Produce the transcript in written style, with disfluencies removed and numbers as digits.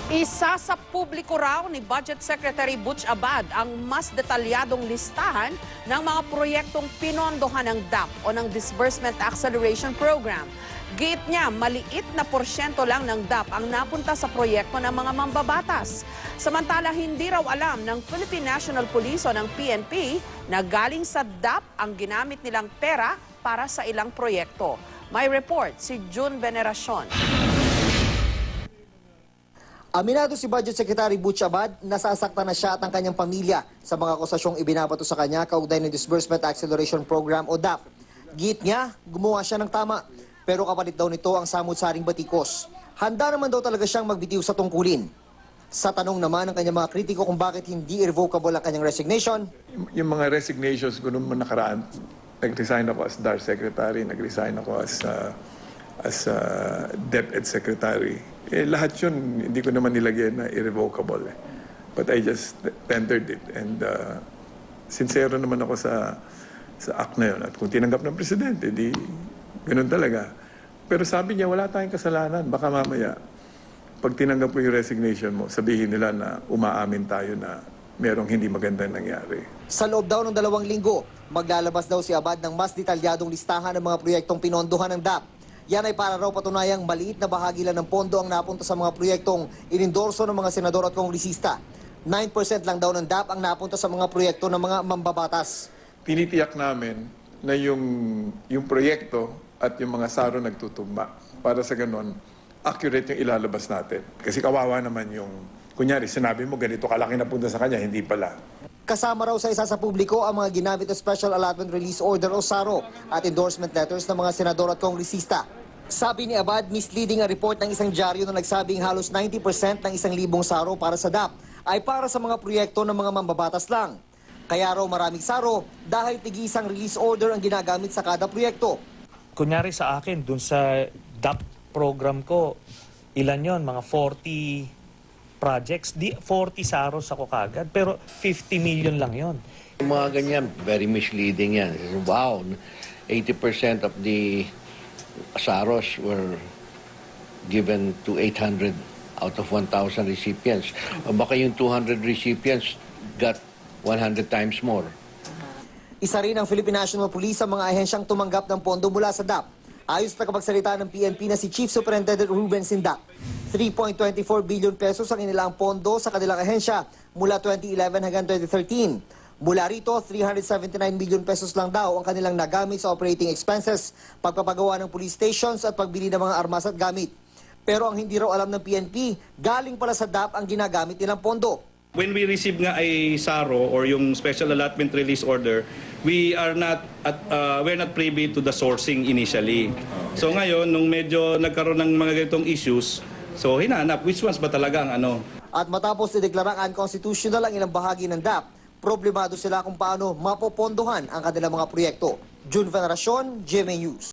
Isa sa publiko raw ni Budget Secretary Butch Abad ang mas detalyadong listahan ng mga proyektong pinondohan ng DAP o ng Disbursement Acceleration Program. Giit niya, maliit na porsyento lang ng DAP ang napunta sa proyekto ng mga mambabatas. Samantala, hindi raw alam ng Philippine National Police o ng PNP na galing sa DAP ang ginamit nilang pera para sa ilang proyekto. May report si June Veneracion. Aminado si Budget Secretary Butch Abad na sasaktan na siya at ang kanyang pamilya sa mga akusasyong ibinabato sa kanya kaugnay ng Disbursement Acceleration Program o DAP. Giit niya, gumawa siya ng tama, pero kapalit daw nito ang samut-saring batikos. Handa naman daw talaga siyang magbitiw sa tungkulin. Sa tanong naman ng kanyang mga kritiko kung bakit hindi irrevocable ang kanyang resignation. Yung mga resignations ko noong nakaraan, nag-resign ako as DAR Secretary, nag-resign ako as DepEd Secretary. Lahat yun, hindi ko naman nilagay na irrevocable. But I just tendered it. And sincero naman ako sa act na yun. At kung tinanggap ng Presidente, di ganun talaga. Pero sabi niya, wala tayong kasalanan. Baka mamaya, pag tinanggap ko yung resignation mo, sabihin nila na umaamin tayo na merong hindi magandang nangyari. Sa loob daw ng 2 linggo, maglalabas daw si Abad ng mas detalyadong listahan ng mga proyektong pinondohan ng DAP. Yan ay para raw patunayang maliit na bahagi lang ng pondo ang napunta sa mga proyektong inendorso ng mga senador at kongresista. 9% lang daw ng DAP ang napunta sa mga proyekto ng mga mambabatas. Tinitiyak namin na yung proyekto at yung mga saro nagtutugma. Para sa ganon, accurate yung ilalabas natin. Kasi kawawa naman yung, kunyari, sinabi mo ganito kalaki na punta sa kanya, hindi pala. Kasama raw sa isa sa publiko ang mga ginamit na Special Allotment Release Order o SARO at endorsement letters ng mga senador at kongresista. Sabi ni Abad, misleading ang report ng isang dyaryo na nagsabing halos 90% ng 1,000 SARO para sa DAP ay para sa mga proyekto ng mga mambabatas lang. Kaya raw maraming SARO dahil tig-isang release order ang ginagamit sa kada proyekto. Kunyari sa akin, dun sa DAP program ko, ilan yon, mga 40 projects, 40 SAROs ako kagad, pero 50 million lang yon. Yung mga ganyan, very misleading yan. Wow, 80% of the SAROs were given to 800 out of 1,000 recipients. O baka yung 200 recipients got 100 times more. Isa rin ang Philippine National Police sa mga ahensyang tumanggap ng pondo mula sa DAP. Ayon sa tagapagsalita ng PNP na si Chief Superintendent Ruben Sindak, 3.24 billion pesos ang inilaang pondo sa kanilang ahensya mula 2011 hanggang 2013. Mula rito, 379 million pesos lang daw ang kanilang nagamit sa operating expenses, pagpapagawa ng police stations at pagbili ng mga armas at gamit. Pero ang hindi raw alam ng PNP, galing pala sa DAP ang ginagamit nilang pondo. When we receive nga ay SARO or yung Special Allotment Release Order, we're not privy to the sourcing initially. So ngayon, nung medyo nagkaroon ng mga ganitong issues, so hinanap which ones ba talaga ang ano. At matapos ideklarang unconstitutional ang ilang bahagi ng DAP, problemado sila kung paano mapopondohan ang kanilang mga proyekto. June Veneracion, GMA News.